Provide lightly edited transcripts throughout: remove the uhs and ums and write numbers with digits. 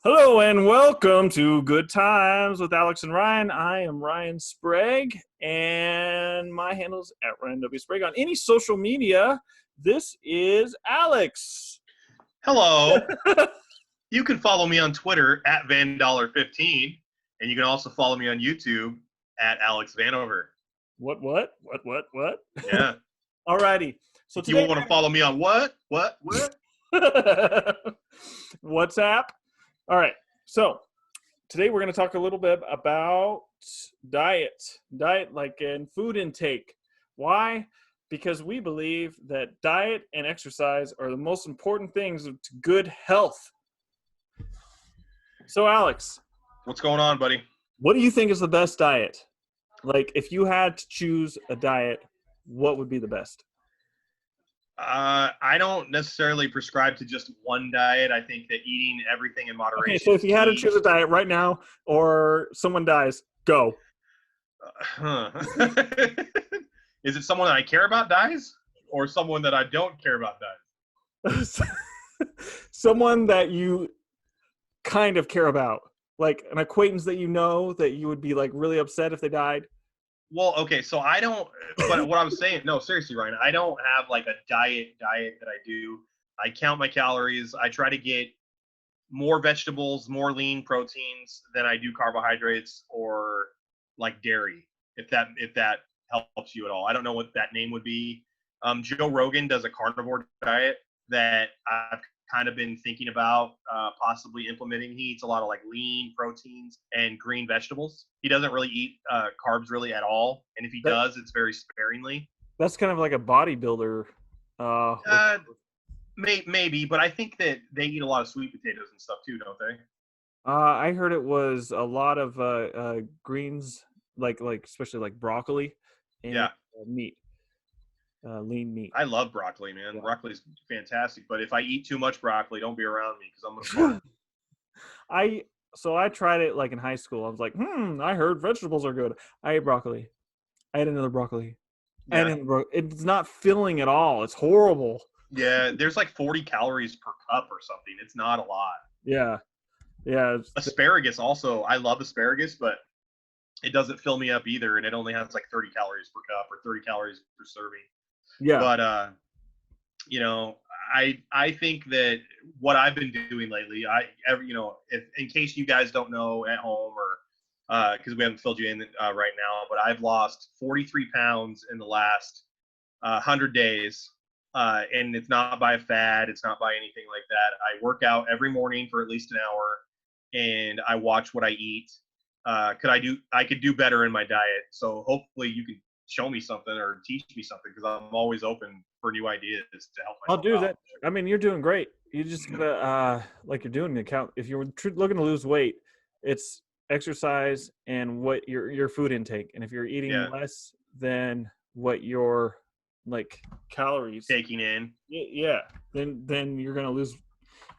Hello and welcome to Good Times with Alex and Ryan. I am Ryan Sprague, and my handle is at Ryan W. Sprague on any social media. This is Alex. Hello. You can follow me on Twitter at VanDollar15, and you can also follow me on YouTube at Alex Vanover. What? Yeah. Alrighty. So You today, want to follow me on what? WhatsApp. All right. So today we're going to talk a little bit about diet, like in food intake. Why? Because we believe that diet and exercise are the most important things to good health. So, Alex, What's going on, buddy? what do you think is the best diet? Like, if you had to choose a diet, what would be the best? I don't necessarily prescribe to just one diet. I think that eating everything in Okay, moderation so if is you had to key. choose a diet right now or someone dies, go. Huh. Is it someone that I care about dies, or someone that I don't care about dies? Someone that you kind of care about, like an acquaintance that you know that you would be like really upset if they died. Well, okay, so I don't. But what I'm saying, no, seriously, Ryan, I don't have like a diet that I do. I count my calories. I try to get more vegetables, more lean proteins than I do carbohydrates or like dairy. If that helps you at all, I don't know what that name would be. Joe Rogan does a carnivore diet that I've kind of been thinking about possibly implementing. He eats a lot of like lean proteins and green vegetables. He doesn't really eat carbs really at all, and if he That does, it's very sparingly. that's kind of like a bodybuilder. Look, Uh, maybe, but I think that they eat a lot of sweet potatoes and stuff too, don't they? I heard it was a lot of greens, like especially like broccoli and Yeah, meat, lean meat. I love broccoli, man. Yeah. Broccoli's fantastic, but if I eat too much broccoli, don't be around me because I'm gonna fart. I so I tried it like in high school. I was like, I heard vegetables are good. I ate broccoli. I ate another broccoli. Yeah, It's not filling at all. It's horrible. yeah. There's like 40 calories per cup or something. It's not a lot. Yeah, yeah, Asparagus also, I love asparagus, but it doesn't fill me up either, and it only has like 30 calories per cup or 30 calories per serving. yeah. But you know, I think that what I've been doing lately, if in case you guys don't know at home or because we haven't filled you in right now, but I've lost 43 pounds in the last 100 days. And it's not by a fad. It's not by anything like that. I work out every morning for at least an hour, and I watch what I eat. I could do better in my diet. So hopefully you can show me something or teach me something because I'm always open for new ideas to help I'll myself do out. that. I mean, you're doing great. You just gotta, like you're doing the count. If you're looking to lose weight, it's exercise and what your food intake. And if you're eating Yeah, less than what your like calories, taking in. yeah, then you're gonna lose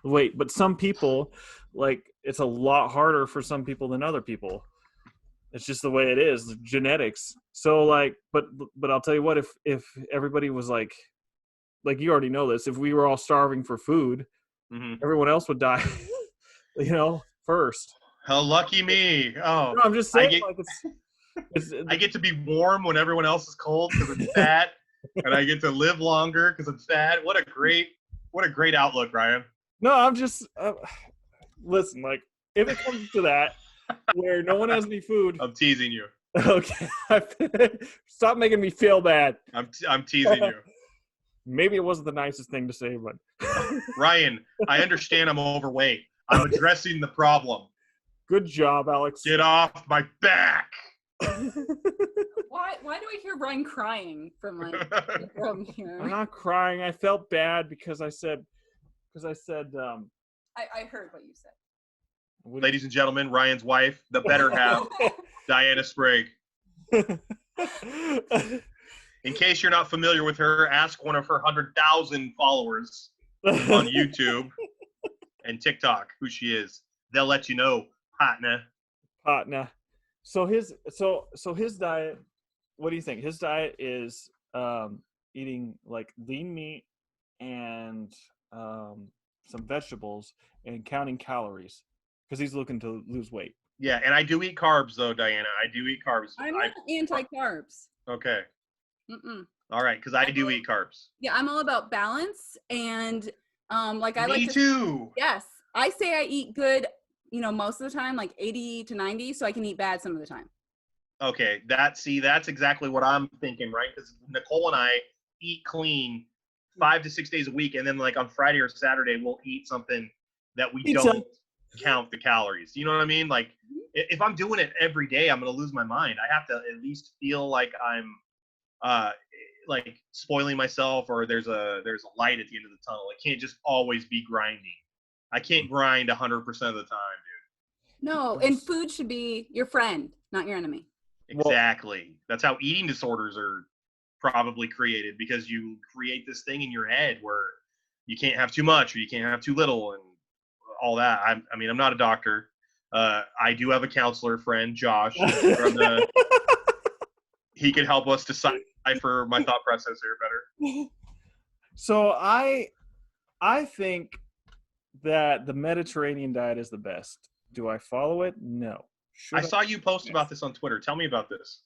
weight. But some people, like, it's a lot harder for some people than other people. It's just the way it is, genetics. So like, but I'll tell you what, if everybody was like you already know this, if we were all starving for food, Mm-hmm. everyone else would die, first. How lucky me! Oh, No, I'm just I saying, get like it's I get to be warm when everyone else is cold because I'm fat, and I get to live longer because I'm fat. What a great outlook, Ryan. no, I'm just listen, like if it comes to that where no one has any food, I'm teasing you. okay, stop making me feel bad. I'm teasing you. Maybe it wasn't the nicest thing to say, but Ryan, I understand I'm overweight. I'm addressing the problem. good job, Alex. Get off my back. Why do I hear Brian crying from I'm here? not crying. I felt bad because I said I heard what you said. Ladies and gentlemen, Ryan's wife, the better half, Diana Sprague. In case you're not familiar with her, ask one of her 100,000 followers on YouTube and TikTok who she is. They'll let you know, partner. Partner. So his diet. What do you think? His diet is eating like lean meat and some vegetables and counting calories. because he's looking to lose weight. Yeah, and I do eat carbs though, Diana. I do eat carbs. I'm not anti-carbs. Okay. Mm-mm. All right, because I do eat carbs. Yeah, I'm all about balance, and like I Me like to. too. Yes, I say I eat good, most of the time, like 80 to 90, so I can eat bad some of the time. Okay, that's exactly what I'm thinking, right? Because Nicole and I eat clean 5 to 6 days a week, and then like on Friday or Saturday we'll eat something that we Pizza. don't count the calories. You know what I mean? Like if I'm doing it every day, I'm gonna lose my mind. I have to at least feel like I'm like spoiling myself, or there's a light at the end of the tunnel. It can't just always be grinding. I can't grind 100% of the time, dude. No, and food should be your friend, not your enemy. Exactly. That's how eating disorders are probably created, because you create this thing in your head where you can't have too much or you can't have too little and all that. I mean, I'm not a doctor. I do have a counselor friend, Josh. He can help us decipher my thought process here better. So I think that the Mediterranean diet is the best. Do I follow it? No. I saw you post about this on Twitter. Tell me about this.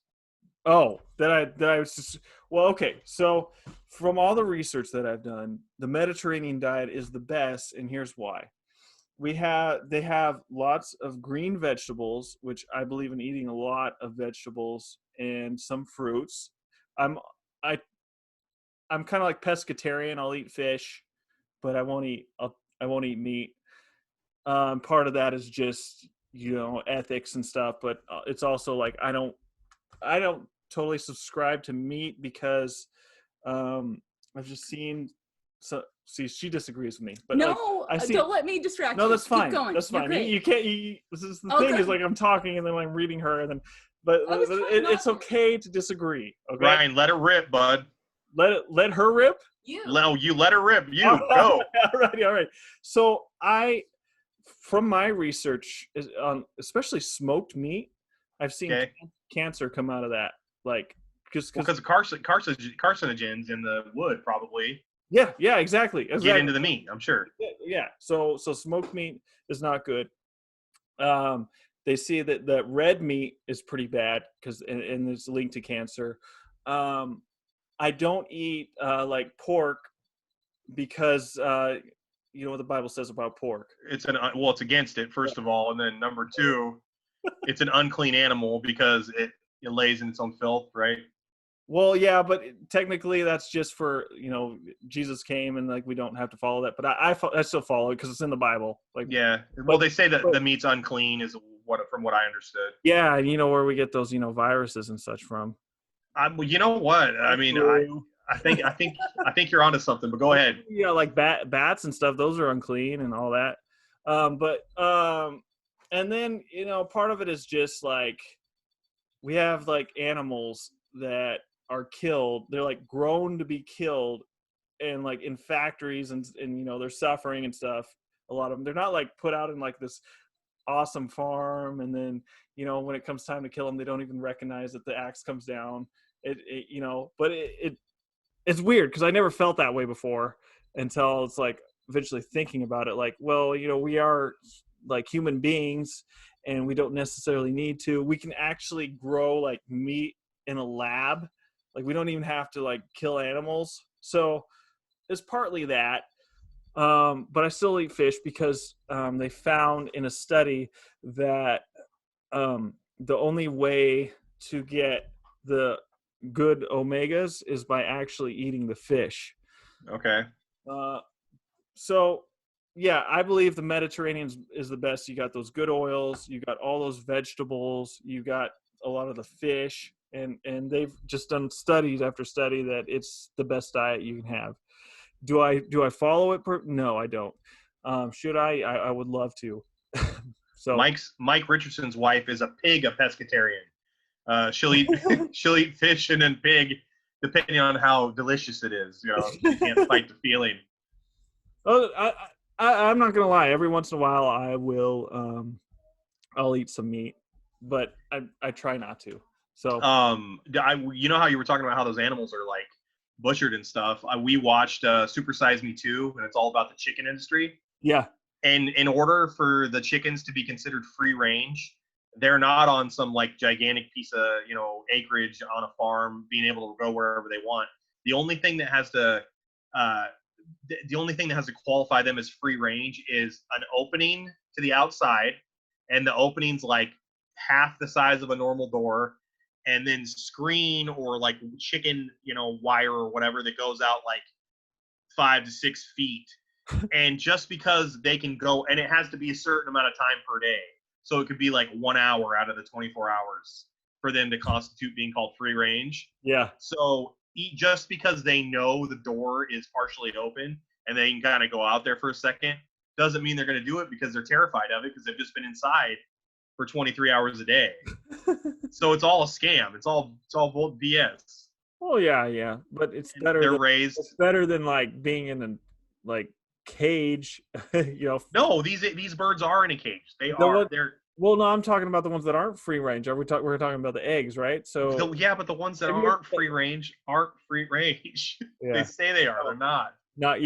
Oh, that I was just, well, okay. So from all the research that I've done, the Mediterranean diet is the best, and here's why. They have lots of green vegetables, which I believe in eating a lot of vegetables and some fruits. I'm kind of like pescatarian. I'll eat fish, but I won't eat meat. Part of that is just ethics and stuff, but it's also like I don't totally subscribe to meat because I've just seen. So see, she disagrees with me, but no, don't let me distract you. No, that's fine. Keep going. That's fine. You can't. This is the Okay. thing is like I'm talking and then I'm reading her and then, but it's okay to disagree. Okay, Ryan, let her rip, bud. Let her rip. You let her rip. You go. All right. So from my research on especially smoked meat, I've seen cancer come out of that. Like because of carcinogens in the wood probably. Yeah, exactly. Get into the meat, I'm sure. Yeah. So smoked meat is not good. They see that red meat is pretty bad because and it's linked to cancer. I don't eat like pork because you know what the Bible says about pork. It's against it, first of all, and then number two, it's an unclean animal because it lays in its own filth, right? Well, yeah, but technically that's just for, Jesus came and like we don't have to follow that. But I still follow it because it's in the Bible. Like yeah, well, they say that the meat's unclean is from what I understood. Yeah, and you know where we get those viruses and such from. Well, you know what? I mean, I think you're onto something. But go ahead. Yeah, like bats and stuff. Those are unclean and all that. And then part of it is just like we have like animals that are killed. They're like grown to be killed and like in factories and they're suffering and stuff. A lot of them, they're not like put out in like this awesome farm. And then, when it comes time to kill them, they don't even recognize that the axe comes down. But it's weird because I never felt that way before until it's like eventually thinking about it. Like, well, we are like human beings and we don't necessarily need to. We can actually grow like meat in a lab. Like we don't even have to like kill animals. So it's partly that. But I still eat fish because they found in a study that the only way to get the good omegas is by actually eating the fish. Okay. So yeah, I believe the Mediterranean is the best. You got those good oils, you got all those vegetables, you got a lot of the fish, and they've just done studies after study that it's the best diet you can have. Do I follow it? No, I don't. Should I? I would love to. So Mike Richardson's wife is a pescatarian. She'll eat fish and then pig, depending on how delicious it is. You can't fight the feeling. Oh, I'm not gonna lie. Every once in a while, I will. I'll eat some meat, but I try not to. So you know how you were talking about how those animals are like butchered and stuff. We watched Super Size Me 2, and it's all about the chicken industry. Yeah. And in order for the chickens to be considered free range, they're not on some like gigantic piece of, acreage on a farm, being able to go wherever they want. The only thing that has to, qualify them as free range is an opening to the outside, and the opening's like half the size of a normal door, and then screen or like chicken, wire or whatever that goes out like 5 to 6 feet. And just because they can go, and it has to be a certain amount of time per day. So it could be like 1 hour out of the 24 hours for them to constitute being called free range. Yeah. So just because they know the door is partially open and they can kind of go out there for a second, doesn't mean they're going to do it because they're terrified of it because they've just been inside for 23 hours a day. So it's all a scam. It's all BS. Oh yeah. But it's better. They're raised. It's better than like being in a like cage. No, these birds are in a cage. They're. Well, no, I'm talking about the ones that aren't free range. We're talking about the eggs, right? So yeah, but the ones that aren't free range aren't free range. Yeah. They say they are. They're not. Not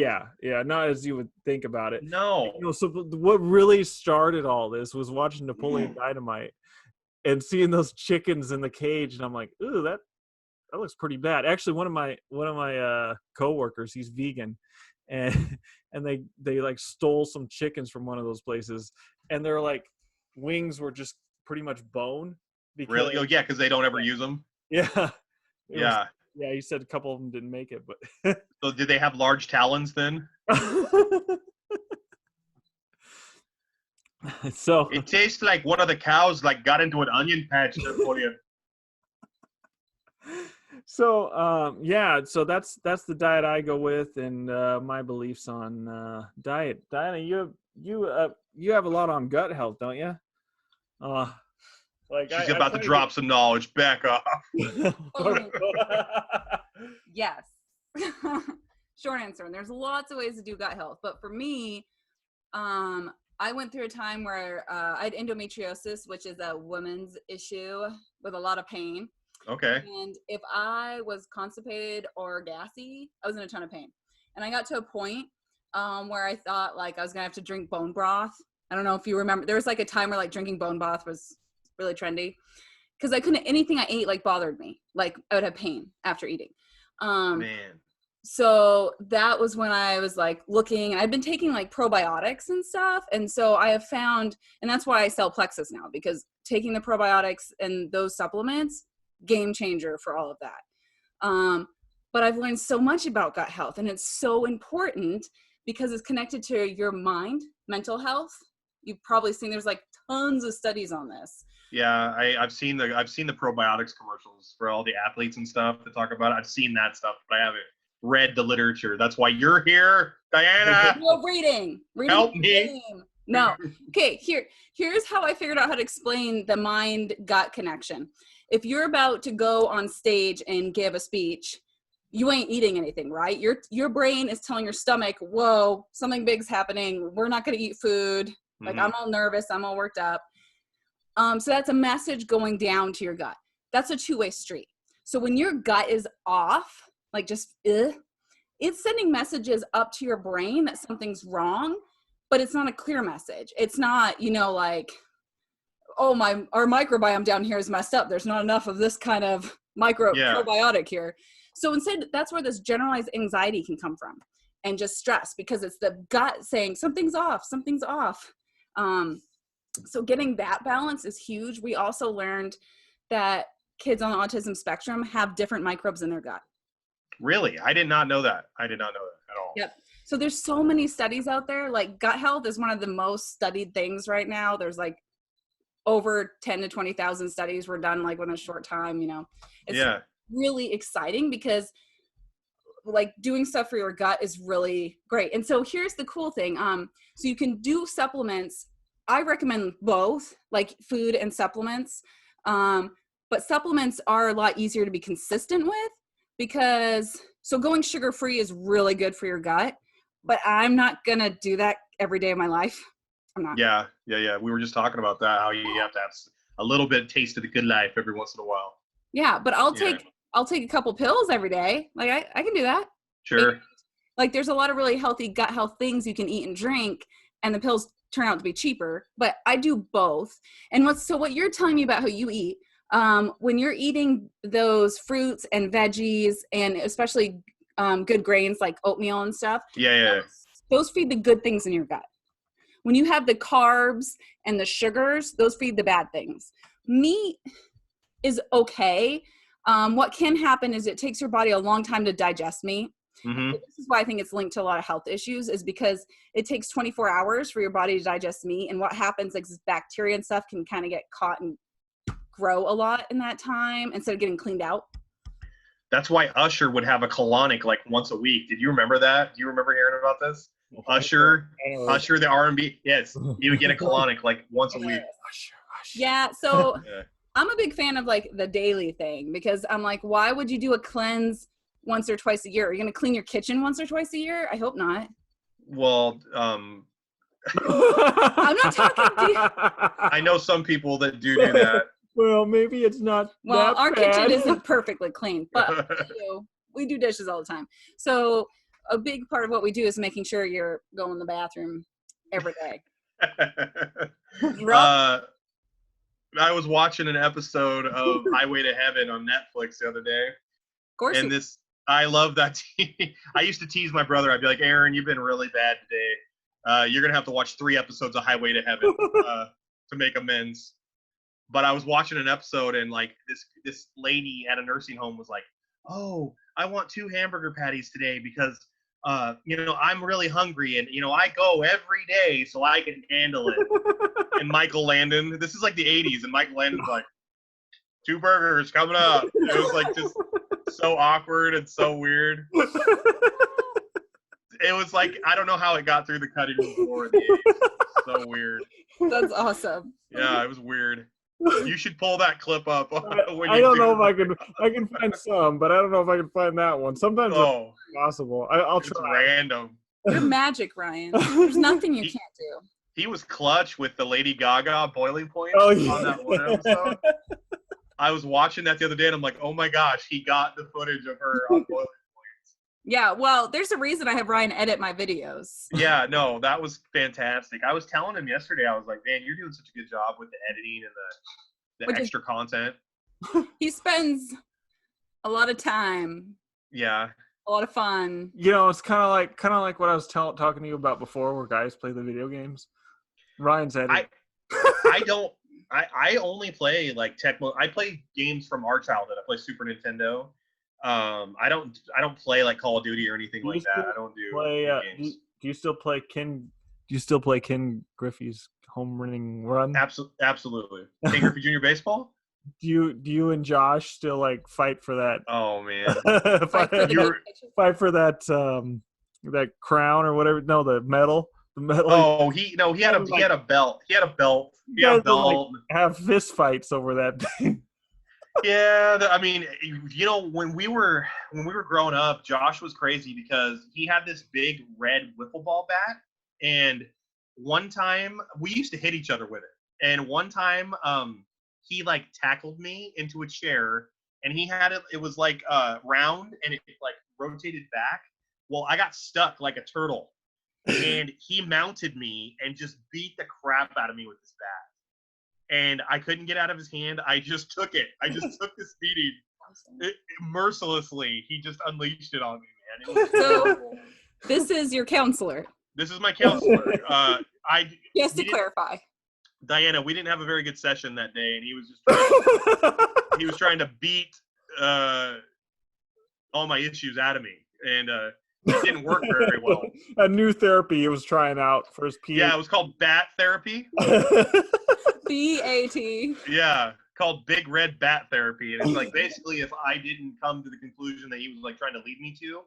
not as you would think about it. No. So what really started all this was watching Napoleon Dynamite and seeing those chickens in the cage, and I'm like, ooh, that looks pretty bad. Actually, one of my coworkers, he's vegan, and they like stole some chickens from one of those places, and they're like wings were just pretty much bone. Really? Oh yeah, because they don't ever use them. Yeah. Yeah. Yeah, you said a couple of them didn't make it, but so did they have large talons then? So it tastes like one of the cows like got into an onion patch for you. So so that's the diet I go with, and my beliefs on diet. Diana, you have a lot on gut health, don't you? She's about to drop some knowledge. Back off. Yes. Short answer. And there's lots of ways to do gut health, but for me, I went through a time where I had endometriosis, which is a woman's issue with a lot of pain. Okay. And if I was constipated or gassy, I was in a ton of pain. And I got to a point where I thought like I was gonna have to drink bone broth. I don't know if you remember, there was like a time where like drinking bone broth was really trendy because I couldn't, anything I ate like bothered me. Like I would have pain after eating. Man. So that was when I was like looking, and I've been taking like probiotics and stuff. And so I have found, and that's why I sell Plexus now, because taking the probiotics and those supplements, game changer for all of that. But I've learned so much about gut health, and it's so important because it's connected to your mind, mental health. You've probably seen, there's like tons of studies on this. Yeah, I've seen the probiotics commercials for all the athletes and stuff to talk about it. I've seen that stuff, but I haven't read the literature. That's why you're here, Diana. No, reading Help me. No. Okay, here's how I figured out how to explain the mind-gut connection. If you're about to go on stage and give a speech, you ain't eating anything, right? Your brain is telling your stomach, whoa, something big's happening. We're not going to eat food. Like I'm all nervous. I'm all worked up. So that's a message going down to your gut. That's a two-way street. So when your gut is off, like just, it's sending messages up to your brain that something's wrong, but it's not a clear message. It's not, like, oh, our microbiome down here is messed up. There's not enough of this kind of probiotic here. So instead, that's where this generalized anxiety can come from, and just stress, because it's the gut saying something's off. So getting that balance is huge. We also learned that kids on the autism spectrum have different microbes in their gut. Really? I did not know that. At all. Yep. So there's so many studies out there. Like gut health is one of the most studied things right now. There's like over 10 to 20,000 studies were done like within a short time, It's really exciting because like doing stuff for your gut is really great. And so here's the cool thing. So you can do supplements. I recommend both, like food and supplements. But supplements are a lot easier to be consistent with, because so going sugar-free is really good for your gut, but I'm not going to do that every day of my life. I'm not. Yeah. We were just talking about that, how you have to have a little bit of taste of the good life every once in a while. Yeah, but I'll take a couple pills every day. Like I can do that. Sure. Like there's a lot of really healthy gut health things you can eat and drink and the pills turn out to be cheaper, but I do both. And what you're telling me about how you eat, when you're eating those fruits and veggies, and especially good grains like oatmeal and stuff, Yeah. those feed the good things in your gut. When you have the carbs and the sugars, those feed the bad things. Meat is okay. What can happen is it takes your body a long time to digest meat. Mm-hmm. This is why I think it's linked to a lot of health issues, is because it takes 24 hours for your body to digest meat. And what happens is bacteria and stuff can kind of get caught and grow a lot in that time instead of getting cleaned out. That's why Usher would have a colonic like once a week. Did you remember that? Do you remember hearing about this? Usher, the R&B. Yes, he would get a colonic like once a week. Yeah, so I'm a big fan of like the daily thing, because I'm like, why would you do a cleanse once or twice a year? Are you going to clean your kitchen once or twice a year? I hope not. Well, I'm not talking I know some people that do that. Well, maybe it's not. Well, our bad. kitchen isn't perfectly clean, but we do dishes all the time. So a big part of what we do is making sure you're going to the bathroom every day. I was watching an episode of Highway to Heaven on Netflix the other day. Of course. And I love that. I used to tease my brother. I'd be like, Aaron, you've been really bad today. You're going to have to watch 3 episodes of Highway to Heaven to make amends. But I was watching an episode, and like this lady at a nursing home was like, oh, I want 2 hamburger patties today because, I'm really hungry, and, I go every day so I can handle it. And Michael Landon, this is like the 80s, and Michael Landon's like, 2 burgers coming up. It was like just so awkward and so weird. It was like, I don't know how it got through the cutting room floor in the 80s. So weird. That's awesome. Yeah, it was weird. You should pull that clip up. I don't know if I can find some, but I don't know if I can find that one. Sometimes it's possible. I'll it's try. Random. You're magic, Ryan. There's nothing you can't do. He was clutch with the Lady Gaga Boiling Point on that one episode. I was watching that the other day, and I'm like, oh my gosh, he got the footage of her on Boiling Points. Yeah, well, there's a reason I have Ryan edit my videos. Yeah, no, that was fantastic. I was telling him yesterday, I was like, man, you're doing such a good job with the editing and the extra content. He spends a lot of time. Yeah. A lot of fun. It's kind of like what I was talking to you about before, where guys play the video games. Ryan's editing. I only play like I play games from our childhood. I play Super Nintendo. I don't play like Call of Duty or anything like that. I don't do games. Do you still play Ken Griffey's home running run? Absolutely. Ken Griffey Jr. baseball? Do you and Josh still like fight for that? Oh man. fight for that crown or whatever. No, the medal. The medal. Oh, he had a belt. He had a belt. He had a belt. Have fist fights over that thing. Yeah, I mean, when we were growing up, Josh was crazy because he had this big red wiffle ball bat, and one time we used to hit each other with it. And one time, he like tackled me into a chair, and he had it. It was like round, and it like rotated back. Well, I got stuck like a turtle, and he mounted me and just beat the crap out of me with his bat. And I couldn't get out of his hand. I just took it. I just took this beating mercilessly. He just unleashed it on me, man. It was so, this is your counselor. This is my counselor. Just to clarify. Diana, we didn't have a very good session that day, and he was trying to beat all my issues out of me, and it didn't work very well. A new therapy he was trying out for his PhD. Yeah, it was called bat therapy. BAT. Yeah, called Big Red Bat Therapy, and it's like basically if I didn't come to the conclusion that he was like trying to lead me to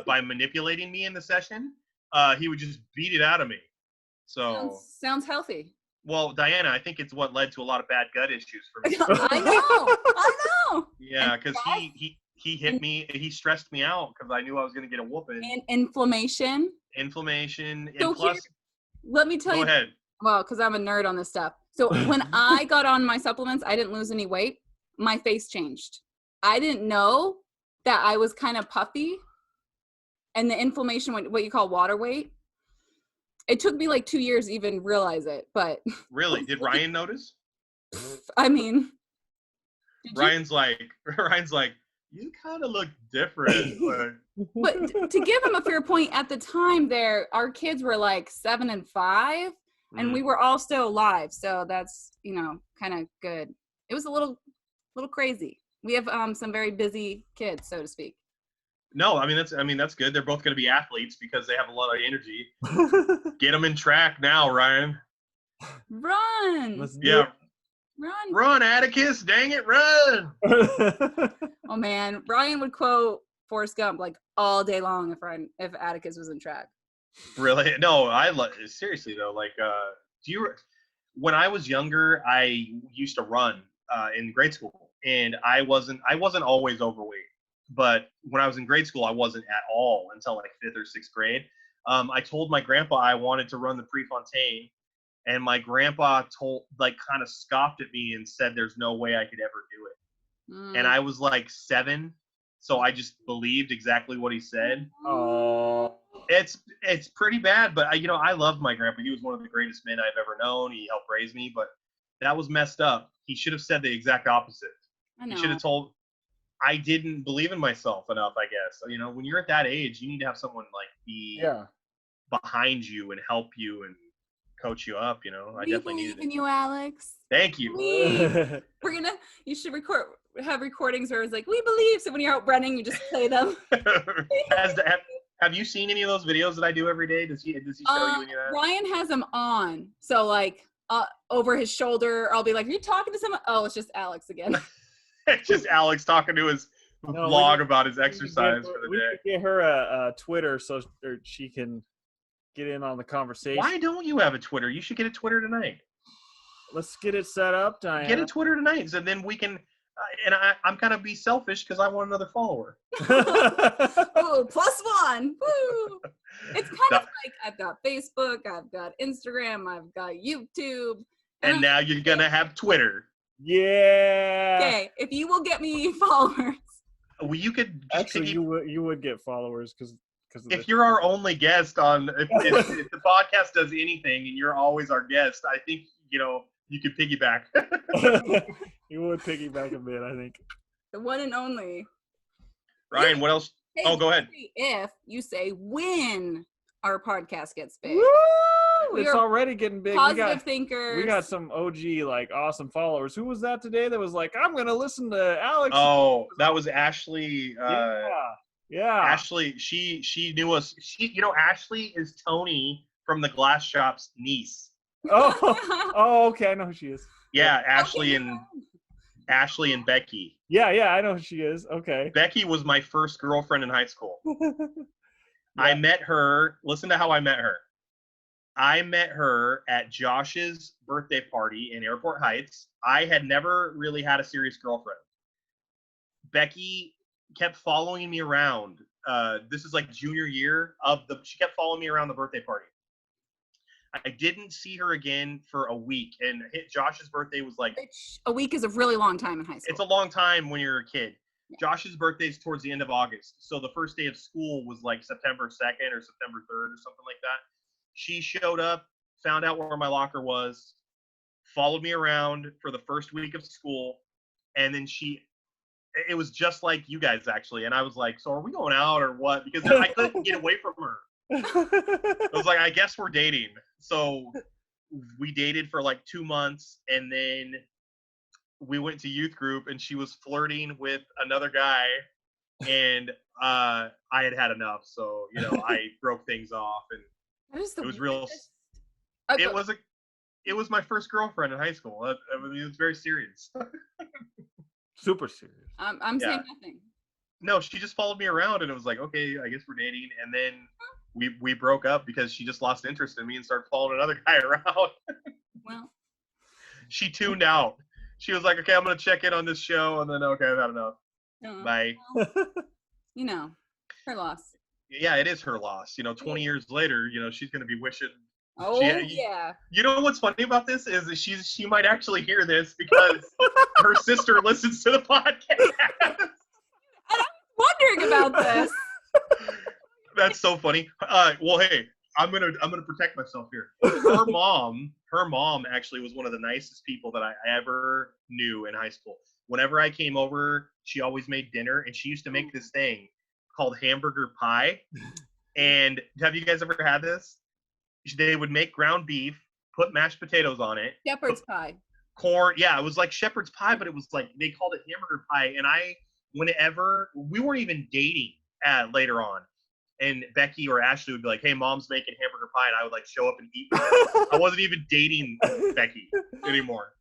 by manipulating me in the session, he would just beat it out of me. So sounds healthy. Well, Diana, I think it's what led to a lot of bad gut issues for me. I know. Yeah, because he hit me. He stressed me out because I knew I was going to get a whooping. And inflammation. And plus, let me tell you. Go ahead. Well, because I'm a nerd on this stuff. So when I got on my supplements, I didn't lose any weight. My face changed. I didn't know that I was kind of puffy. And the inflammation, what you call water weight, It took me like 2 years to even realize it, but Really? Did Ryan notice? I mean, did you? Ryan's like, you kind of look different. But to give him a fair point, at the time there, our kids were like 7 and 5, and we were all still alive. So that's, kind of good. It was a little crazy. We have some very busy kids, so to speak. No, that's good. They're both going to be athletes because they have a lot of energy. Get them in track now, Ryan. Run! Yeah. Run! Run, Atticus! Dang it, run! Oh man, Ryan would quote Forrest Gump like all day long if Atticus was in track. Really? No, seriously though. Like, when I was younger, I used to run in grade school, and I wasn't always overweight. But when I was in grade school, I wasn't at all until like 5th or 6th grade. I told my grandpa I wanted to run the Prefontaine, and my grandpa kind of scoffed at me and said there's no way I could ever do it. And I was like 7, so I just believed exactly what he said. Oh, It's pretty bad, but I love my grandpa. He was one of the greatest men I've ever known. He helped raise me, but that was messed up. He should have said the exact opposite. I know. He should have told. I didn't believe in myself enough, I guess. When you're at that age, you need to have someone like be behind you and help you and coach you up. I definitely needed it. In you, Alex. Thank you. You should have recordings where it's like, we believe. So when you're out running, you just play them. Have you seen any of those videos that I do every day? Does he show you any of that? Ryan has them on. So like over his shoulder, I'll be like, are you talking to someone? Oh, it's just Alex again. It's just Alex talking to his vlog about his exercise for the day. We could get her a Twitter so she can get in on the conversation. Why don't you have a Twitter? You should get a Twitter tonight. Let's get it set up, Diana. Get a Twitter tonight, so then we can. And I'm gonna be selfish because I want another follower. Ooh, +1. Woo! It's kind of like I've got Facebook, I've got Instagram, I've got YouTube, and now you're gonna have Twitter. Yeah. Okay, if you will get me followers. Well, you could actually you would get followers because if you're our only guest on if the podcast does anything and you're always our guest, I think you could piggyback. You would piggyback a bit, I think. The one and only. Ryan, what else? Hey, go ahead. If you say when our podcast gets big. Woo! It's already getting big. Positive thinkers. We got some OG, like, awesome followers. Who was that today that was like, I'm going to listen to Alex? Oh, that was Ashley. Yeah. Ashley, she knew us. Ashley is Tony from the Glass Shop's niece. Oh, okay. I know who she is. Yeah, Ashley and Becky. Yeah, I know who she is. Okay. Becky was my first girlfriend in high school. Yeah. I met her. Listen to how I met her. I met her at Josh's birthday party in Airport Heights. I had never really had a serious girlfriend. Becky kept following me around. This is like junior year she kept following me around the birthday party. I didn't see her again for a week, and Josh's birthday was like... A week is a really long time in high school. It's a long time when you're a kid. Yeah. Josh's birthday is towards the end of August, so the first day of school was like September 2nd or September 3rd or something like that. She showed up, found out where my locker was, followed me around for the first week of school, and then it was just like you guys, actually, and I was like, so are we going out or what? Because I couldn't get away from her. I was like, I guess we're dating. So we dated for like 2 months, and then we went to youth group, and she was flirting with another guy, and I had enough. So I broke things off, and it was real. It was my first girlfriend in high school. I mean, it was very serious. Super serious. I'm saying nothing. No, she just followed me around, and it was like, okay, I guess we're dating, and then we broke up because she just lost interest in me and started following another guy around. Well, she tuned out. She was like, okay, I'm going to check in on this show, and then, okay, I've had enough. Bye. Well, her loss. Yeah, it is her loss. 20 years later, she's going to be wishing. Oh, yeah. You know what's funny about this is that she might actually hear this because her sister listens to the podcast. And I'm wondering about this. That's so funny. Well, hey, I'm gonna protect myself here. Her mom actually was one of the nicest people that I ever knew in high school. Whenever I came over, she always made dinner, and she used to make this thing called hamburger pie. And have you guys ever had this? They would make ground beef, put mashed potatoes on it, Shepherd's pie. corn. Yeah, it was like shepherd's pie, but it was like they called it hamburger pie. And whenever we weren't even dating later on, and Becky or Ashley would be like, "Hey, mom's making hamburger pie," and I would like show up and eat with her. I wasn't even dating Becky anymore.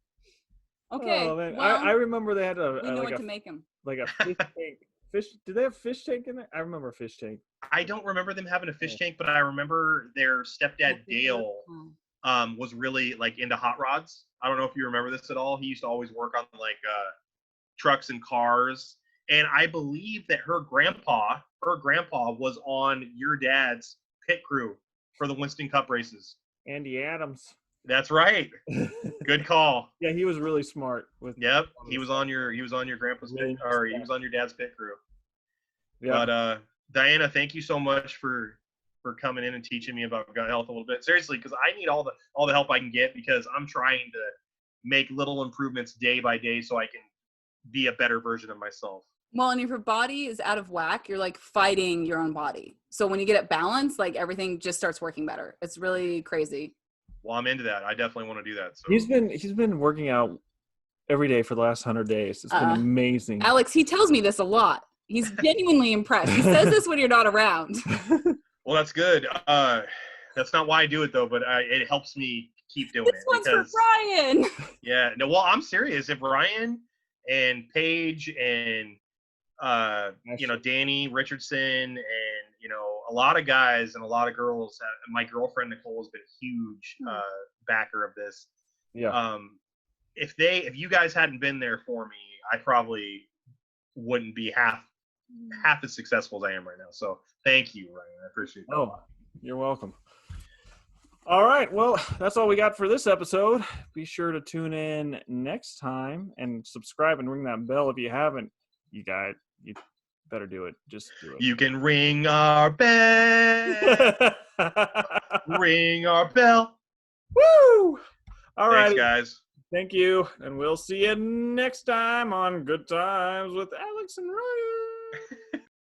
Okay. Oh, man. Well, I remember they had we know like what a to make them. like a fish tank. Fish? Did they have fish tank in there? I remember a fish tank. I don't remember them having a fish tank, but I remember their stepdad Dale was really like into hot rods. I don't know if you remember this at all. He used to always work on like trucks and cars, and I believe that her grandpa was on your dad's pit crew for the Winston Cup races. Andy Adams. That's right. Good call. Yeah, he was really smart with. Yep, he was on your grandpa's pit, or he was on your dad's pit crew. Yeah. But Diana, thank you so much for coming in and teaching me about gut health a little bit. Seriously, because I need all the help I can get, because I'm trying to make little improvements day by day so I can be a better version of myself. Well, and if your body is out of whack, you're like fighting your own body. So when you get it balanced, like everything just starts working better. It's really crazy. Well, I'm into that. I definitely want to do that. So He's been working out every day for the last 100 days. It's been amazing. Alex, he tells me this a lot. He's genuinely impressed. He says this when you're not around. Well, that's good. That's not why I do it though, but it helps me keep doing This it. one's for Brian. Yeah. No. Well, I'm serious. If Ryan and Paige and Danny Richardson and a lot of guys and a lot of girls. My girlfriend Nicole has been a huge backer of this. Yeah. If you guys hadn't been there for me, I probably wouldn't be half as successful as I am right now. So thank you, Ryan. I appreciate that. Oh, you're welcome. All right. Well, that's all we got for this episode. Be sure to tune in next time and subscribe and ring that bell if you haven't. You better do it. Just do it. You can ring our bell. Ring our bell. Woo! All right. Thanks, guys. Thank you. And we'll see you next time on Good Times with Alex and Ryan.